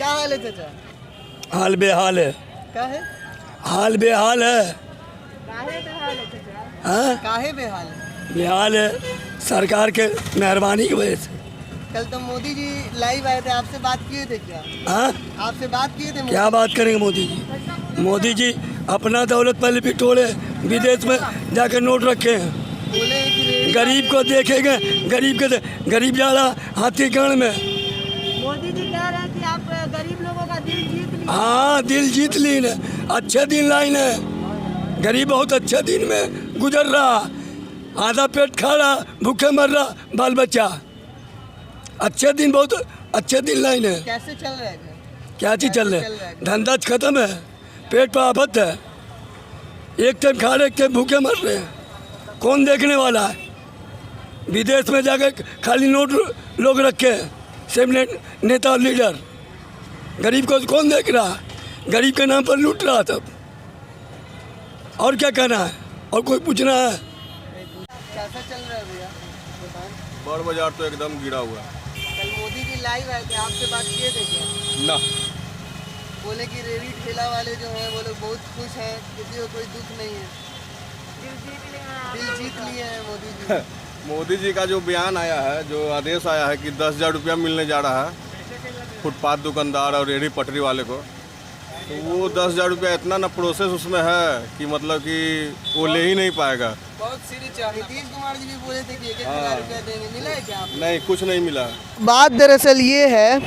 क्या हाल है चाचा? हाल बेहाल है। क्या है? हाल बेहाल है। काहे बेहाल है चाचा? हाँ काहे बेहाल है? बेहाल है सरकार के मेहरबानी की वजह से। कल तो मोदी जी लाइव आए थे, आपसे बात किए थे क्या? हाँ आपसे बात किए थे? क्या बात करेंगे मोदी जी? मोदी जी अपना दौलत पहले भी तोड़े, विदेश में जाकर नोट रखे हैं। बोले हैं कि गरीब को देखेंगे, गरीब जा रहा हाथीगढ़ में। मोदी जी कह रहे हैं कि आप गरीब लोगों का दिल जीत लिए। हाँ दिल जीत ली ने, अच्छे दिन लाइन है। गरीब बहुत अच्छे दिन में गुजर रहा, आधा पेट खा रहा, भूखे मर रहा, बाल बच्चा। अच्छे दिन, बहुत अच्छे दिन लाइन है। कैसे चल रहा है? क्या चीज चल रहा है? धंधा खत्म है, पेट पर आफत है। एक टाइम खा रहे, एक टाइम भूखे मर रहे हैं। कौन देखने वाला है? विदेश में जाकर खाली नोट लोग रखे हैं, सिर्फ नेता और लीडर। गरीब को कौन देख रहा? गरीब के नाम पर लूट रहा सब। और क्या कहना है? और कोई पूछना है? कैसा चल रहा है भैया? बड़ बाजार तो एकदम गिरा हुआ है। कल मोदी जी लाइव आए थे, आपसे बात किए थे क्या? ना, बोले कि रेडी ठेला वाले जो हैं वो लोग बहुत खुश हैं, किसी को कोई दुख नहीं है। दिल जीत लिए हैं मोदी जी। मोदी जी का जो बयान आया है, जो आदेश आया है कि 10,000 रुपया मिलने जा रहा है फुटपाथ दुकानदार और रेहड़ी पटरी वाले को, तो वो 10,000 रुपया इतना ना प्रोसेस उसमें है कि मतलब कि वो ले ही नहीं पाएगा। बहुत नीतीश कुमार जी भी बोले थे कि 1,000 रुपया देंगे, मिला है क्या आपको? नहीं, कुछ नहीं मिला। बात दरअसल ये है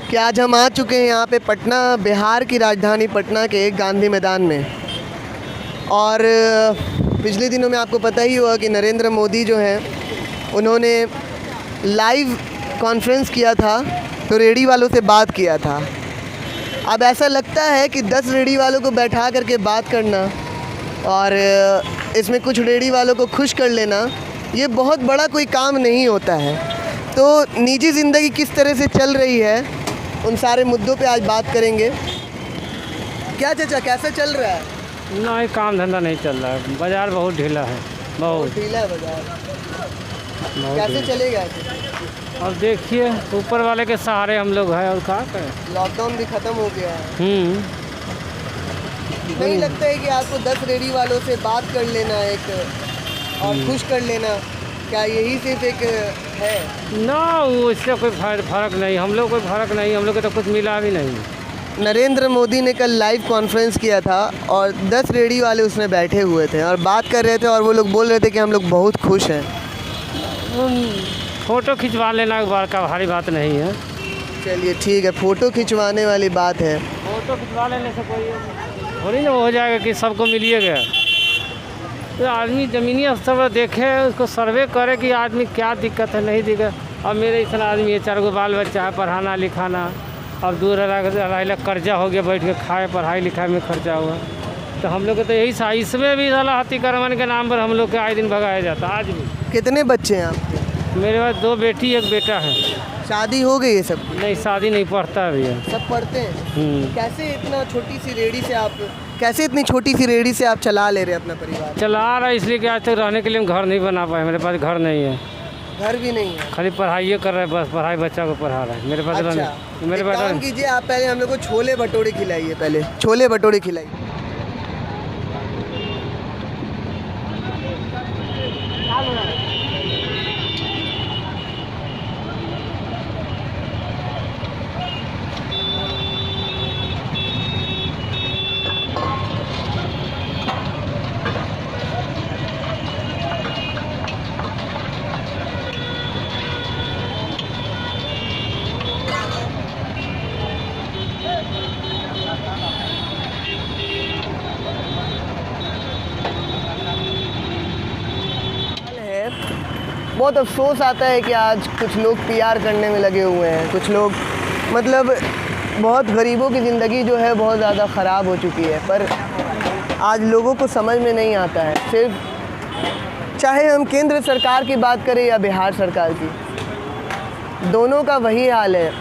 कि आज हम आ चुके हैं यहाँ पे पटना, बिहार की राजधानी पटना के गांधी मैदान में। और पिछले दिनों में आपको पता ही होगा कि नरेंद्र मोदी जो हैं उन्होंने लाइव कॉन्फ्रेंस किया था, तो रेडी वालों से बात किया था। अब ऐसा लगता है कि 10 रेडी वालों को बैठा करके बात करना और इसमें कुछ रेडी वालों को खुश कर लेना, ये बहुत बड़ा कोई काम नहीं होता है। तो निजी ज़िंदगी किस तरह से चल रही है, उन सारे मुद्दों पे आज बात करेंगे। क्या चाचा, कैसा चल रहा है? नहीं, काम धंधा नहीं चल रहा है। बाजार बहुत ढीला है, बहुत ढीला है बाजार। बहुत कैसे ढीला। चलेगा? अब देखिए, ऊपर वाले के सहारे हम लोग हैं, और क्या करें। लॉकडाउन भी ख़त्म हो गया है। नहीं लगता है कि आपको 10 रेडी वालों से बात कर लेना एक और खुश कर लेना, क्या यही सिर्फ एक है? ना, वो इससे कोई फर्क नहीं, हम लोग कोई फर्क नहीं, हम लोग को तो कुछ मिला भी नहीं। नरेंद्र मोदी ने कल लाइव कॉन्फ्रेंस किया था और 10 रेडी वाले उसमें बैठे हुए थे और बात कर रहे थे, और वो लोग बोल रहे थे कि हम लोग बहुत खुश हैं। फ़ोटो खिंचवा लेना एक बार का भारी बात नहीं है। चलिए ठीक है, फ़ोटो खिंचवाने वाली बात है। फ़ोटो खिंचवा लेने से कोई थोड़ी ना हो जाएगा कि सबको मिलिए गया। तो आदमी ज़मीनी स्तर पर देखे, उसको सर्वे करे कि आदमी क्या दिक्कत है, नहीं दिक्कत। अब मेरे इतना आदमी है, 4 बाल बच्चा है, पढ़ाना लिखाना, अब दूर रह कर्जा हो गया, बैठ के खाए, पढ़ाई लिखाई में खर्चा हुआ। तो हम लोग को तो यही सा, इसमें भी साला हाथीकरवन के नाम पर हम लोग के आए दिन भगाया जाता। आज भी। कितने बच्चे हैं आपके? मेरे पास 2 बेटी 1 बेटा है। शादी हो गई है सब? नहीं, शादी नहीं, पढ़ता भी है। सब पढ़ते हैं? कैसे इतना छोटी सी रेडी से आप, कैसे इतनी छोटी सी रेडी से आप चला ले रहे हैं अपना परिवार? चला रहा है इसलिए कि आज तक रहने के लिए हम घर नहीं बना पाए। मेरे पास घर नहीं है, घर भी नहीं है, खाली पढ़ाई कर रहे हैं, बस पढ़ाई बच्चा को पढ़ा रहा है। मेरे पास मेरे एक काम कीजिए, आप पहले हम लोग को छोले भटूरे खिलाइए, पहले छोले भटूरे खिलाइए। बहुत अफसोस आता है कि आज कुछ लोग पीआर करने में लगे हुए हैं, कुछ लोग मतलब बहुत गरीबों की ज़िंदगी जो है बहुत ज़्यादा ख़राब हो चुकी है, पर आज लोगों को समझ में नहीं आता है। सिर्फ चाहे हम केंद्र सरकार की बात करें या बिहार सरकार की, दोनों का वही हाल है।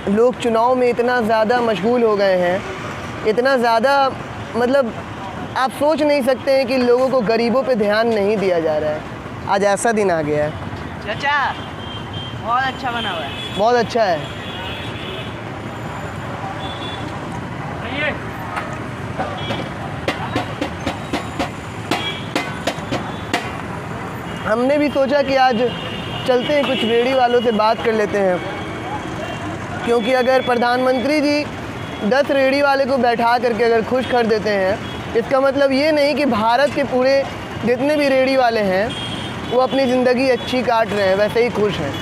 लोग चुनाव में इतना ज़्यादा मशगूल हो गए हैं, इतना ज़्यादा, मतलब आप सोच नहीं सकते हैं कि लोगों को गरीबों पे ध्यान नहीं दिया जा रहा है। आज ऐसा दिन आ गया है। चाचा बहुत अच्छा बना हुआ है। बहुत अच्छा है। हमने भी सोचा कि आज चलते हैं, कुछ रेडी वालों से बात कर लेते हैं, क्योंकि अगर प्रधानमंत्री जी 10 रेडी वाले को बैठा करके अगर खुश कर देते हैं, इसका मतलब ये नहीं कि भारत के पूरे जितने भी रेडी वाले हैं वो अपनी ज़िंदगी अच्छी काट रहे हैं, वैसे ही खुश हैं।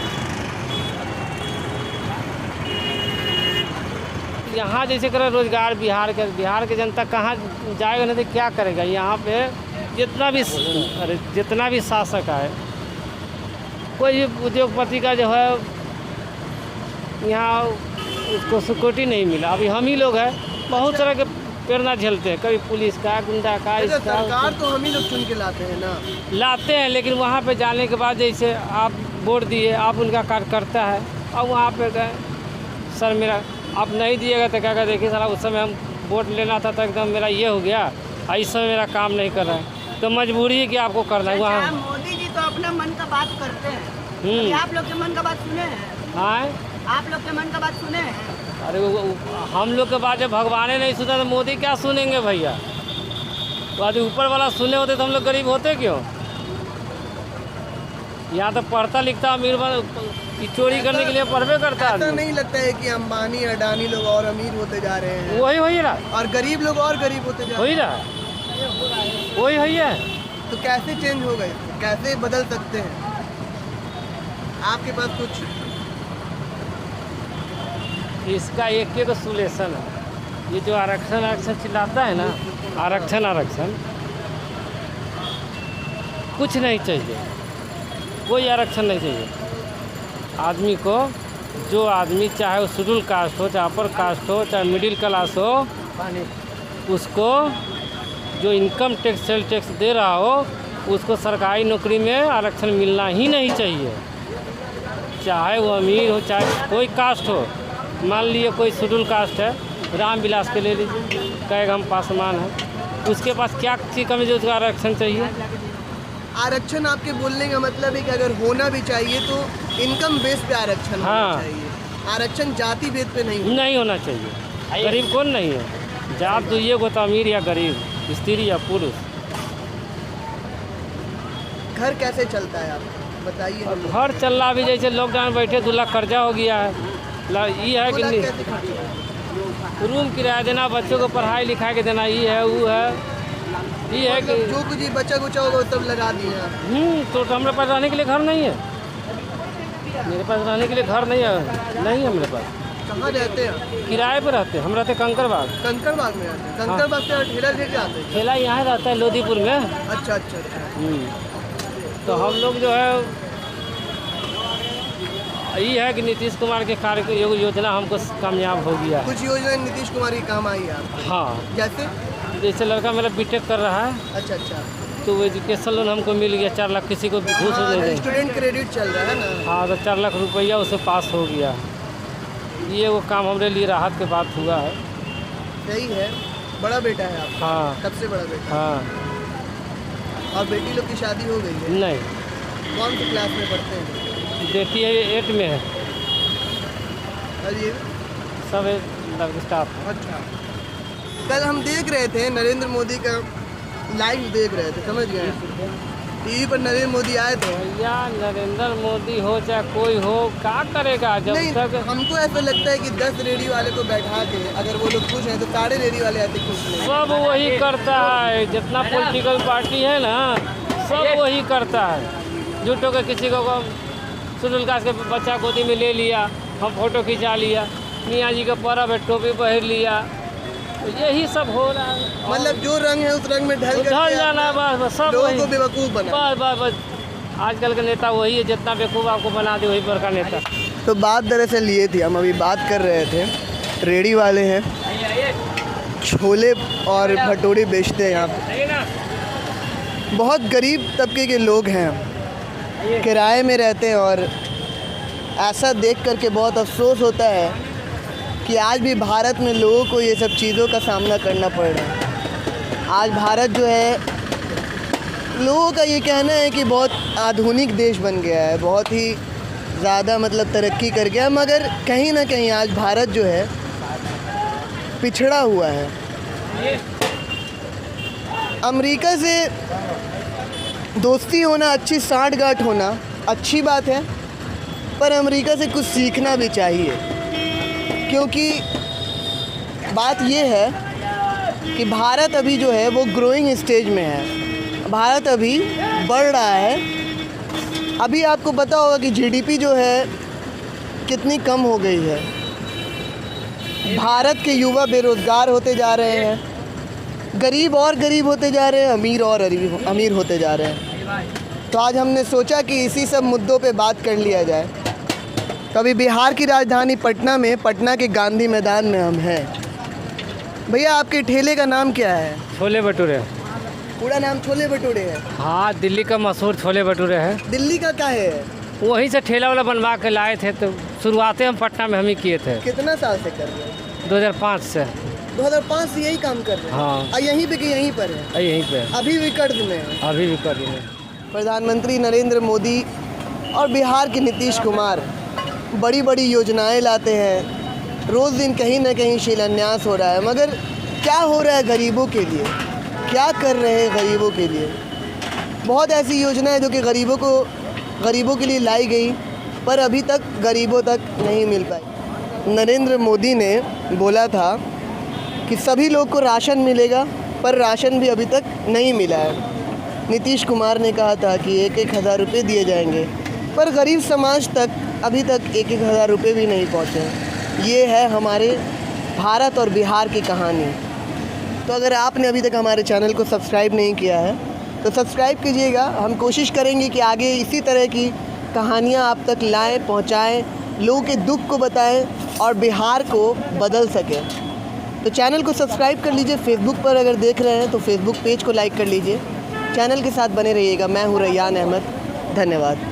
यहाँ जैसे करे रोजगार बिहार के जनता कहाँ जाएगा, नहीं तो क्या करेगा। यहाँ पे जितना भी शासक है, कोई भी उद्योगपति का जो है यहाँ उसको सिक्योरिटी नहीं मिला। अभी हम ही लोग हैं, बहुत तरह के प्रेरणा झेलते हैं, कभी पुलिस का, गुंडा का, इसका। सरकार तो हम ही लोग चुन के लाते हैं ना, लाते हैं, लेकिन वहाँ पे जाने के बाद जैसे आप वोट दिए, आप उनका कार्यकर्ता है, और वहाँ पे गए, सर मेरा आप नहीं दिएगा तो क्या देखिए साला उस समय हम वोट लेना था तो एकदम मेरा ये हो गया, और इस समय मेरा काम नहीं कर रहा है, तो मजबूरी है कि आपको करना है वहाँ। मोदी जी तो अपना मन का बात करते हैं, आप लोग के मन का बात सुने हैं? हाँ, आप लोग के मन का बात सुने हैं? अरे हम लोग के बात जब भगवान ने नहीं सुना तो मोदी क्या सुनेंगे भैया। तो यदि ऊपर वाला सुने होते तो हम लोग गरीब होते क्यों। यहाँ तो पढ़ता लिखता अमीर चोरी करने के लिए पढ़वे करता है। ऐसा नहीं लगता है कि अंबानी अडानी लोग और अमीर होते जा रहे हैं, वही हो ही रहा, और गरीब लोग और गरीब होते जा हो रहे ही हैं? रहा, वही है। तो कैसे चेंज होगा इसको, कैसे बदल सकते हैं? आपके पास कुछ इसका एक सोल्यूशन है। ये जो आरक्षण चिल्लाता है ना, आरक्षण कुछ नहीं चाहिए, कोई आरक्षण नहीं चाहिए। आदमी को, जो आदमी चाहे वो शेड्यूल कास्ट हो, चाहे अपर कास्ट हो, चाहे मिडिल क्लास हो, उसको जो इनकम टैक्स सेल टैक्स दे रहा हो, उसको सरकारी नौकरी में आरक्षण मिलना ही नहीं चाहिए। चाहे वो अमीर हो, चाहे कोई कास्ट हो। मान लिए कोई शेड्यूल कास्ट है, रामविलास के ले लीजिए, कहेगा हम पासवान हैं, उसके पास क्या चीज़ कमी जो उसका आरक्षण चाहिए। आरक्षण आपके बोलने का मतलब है कि अगर होना भी चाहिए तो इनकम बेस पे आरक्षण होना चाहिए, आरक्षण जाति भेद पे नहीं होना चाहिए। गरीब कौन नहीं है, जात तो ये को तो अमीर या गरीब, स्त्री या पुरुष। घर कैसे चलता है आप बताइए। घर चल रहा, अभी जैसे लॉकडाउन बैठे 2 लाख कर्जा हो गया है। ये है कि रूम किराया देना, बच्चों को पढ़ाई लिखा के देना, ये है वो है, ये है कि जो कुछ बचा कुचा होगा तब लगा दिया। तो हमारे पास रहने के लिए घर नहीं है, मेरे पास रहने के लिए घर नहीं है मेरे पास। कहाँ रहते हैं? किराए पे रहते हैं हम, रहते कंकड़बाग। कंकड़बाग में रहते हैं? कंकड़बाग से ठेला लेके आते हैं? ठेला यहाँ रहता है लोधीपुर में। अच्छा। तो हम लोग जो है ये है कि नीतीश कुमार के कार्य योजना हमको कामयाब हो गया। कुछ योजना नीतीश कुमार की काम आई है? हाँ, जैसे लड़का मेरा बीटेक कर रहा है। अच्छा। तो वो एजुकेशन लोन हमको मिल गया 4 लाख, किसी को घूस दे दें। स्टूडेंट क्रेडिट चल रहा है ना? हाँ, तो 4 लाख रुपया उसे पास हो गया। ये वो काम हमारे लिए राहत के बाद हुआ है। सही है। बड़ा बेटा है आपका? हाँ। सबसे बड़ा बेटा? हाँ। और बेटी लोग की शादी हो गई है? नहीं। कौन सी क्लास में पढ़ते हैं? बेटी है 8 में है। और ये सब स्टाफ। अच्छा। कल हम देख रहे थे नरेंद्र मोदी का लाइव देख रहे थे, समझ गए? टीवी पर नरेंद्र मोदी आए थे। भैया नरेंद्र मोदी हो चाहे कोई हो, क्या करेगा जब नहीं, तक। हमको ऐसा लगता है कि 10 रेडी वाले को बैठा के अगर वो लोग खुश हैं तो सारे रेडी वाले आते खुश नहीं। सब वही करता है, जितना पॉलिटिकल पार्टी है ना, सब वही करता है। झूठों के किसी को शेड्यूल कास्ट के बच्चा गोदी में ले लिया, हम फोटो खिंचा लिया, मियाँ जी का पर्व है टोपी पहन लिया, तो यही सब हो रहा है। मतलब जो रंग है उस रंग में ढल जाना है, बस सब लोगों वही। को बेवकूफ़ बना। बस आजकल का नेता वही है, जितना बेवकूफ़ आपको बना दे वही बड़का नेता। तो बात दरअसल ये थी, हम अभी बात कर रहे थे, रेडी वाले हैं, छोले और भटूरे बेचते हैं यहाँ पे। बहुत गरीब तबके के लोग हैं, किराए में रहते हैं, और ऐसा देख करके बहुत अफसोस होता है कि आज भी भारत में लोगों को ये सब चीज़ों का सामना करना पड़ रहा है। आज भारत जो है, लोगों का ये कहना है कि बहुत आधुनिक देश बन गया है, बहुत ही ज़्यादा मतलब तरक्की कर गया, मगर कहीं ना कहीं आज भारत जो है पिछड़ा हुआ है। अमेरिका से दोस्ती होना, अच्छी सांठगांठ होना अच्छी बात है, पर अमेरिका से कुछ सीखना भी चाहिए, क्योंकि बात ये है कि भारत अभी जो है वो ग्रोइंग स्टेज में है। भारत अभी बढ़ रहा है। अभी आपको पता होगा कि जीडीपी जो है कितनी कम हो गई है। भारत के युवा बेरोज़गार होते जा रहे हैं, गरीब और गरीब होते जा रहे हैं, अमीर और अमीर होते जा रहे हैं। तो आज हमने सोचा कि इसी सब मुद्दों पे बात कर लिया जाए। तो अभी बिहार की राजधानी पटना में, पटना के गांधी मैदान में हम हैं। भैया आपके ठेले का नाम क्या है? छोले भटूरे। पूरा नाम छोले भटूरे है? हाँ, दिल्ली का मशहूर छोले भटूरे है। दिल्ली का क्या है? वहीं से ठेला वाला बनवा के लाए थे, तो शुरुआतें हम पटना में हम ही किए थे। कितना साल से कर रहे हैं? 2005 से। 2005 से यही काम कर रहे हैं? हाँ। यहीं पे कि यहीं पर है? यहीं पे। अभी भी कर्ज में है? अभी भी कर रहे हैं। प्रधानमंत्री नरेंद्र मोदी और बिहार के नीतीश कुमार बड़ी बड़ी योजनाएं लाते हैं, रोज़ दिन कहीं ना कहीं शिलान्यास हो रहा है, मगर क्या हो रहा है गरीबों के लिए? क्या कर रहे हैं गरीबों के लिए? बहुत ऐसी योजनाएं जो कि गरीबों के लिए लाई गई, पर अभी तक गरीबों तक नहीं मिल पाई। नरेंद्र मोदी ने बोला था कि सभी लोग को राशन मिलेगा, पर राशन भी अभी तक नहीं मिला है। नीतीश कुमार ने कहा था कि 1,000 रुपये दिए जाएंगे, पर गरीब समाज तक अभी तक 1,000 रुपये भी नहीं पहुँचे। ये है हमारे भारत और बिहार की कहानी। तो अगर आपने अभी तक हमारे चैनल को सब्सक्राइब नहीं किया है तो सब्सक्राइब कीजिएगा। हम कोशिश करेंगे कि आगे इसी तरह की कहानियाँ आप तक लाएँ, पहुँचाएँ, लोगों के दुख को बताएँ और बिहार को बदल सकें। तो चैनल को सब्सक्राइब कर लीजिए। फेसबुक पर अगर देख रहे हैं तो फेसबुक पेज को लाइक कर लीजिए। चैनल के साथ बने रहिएगा। मैं हूँ रैयान अहमद। धन्यवाद।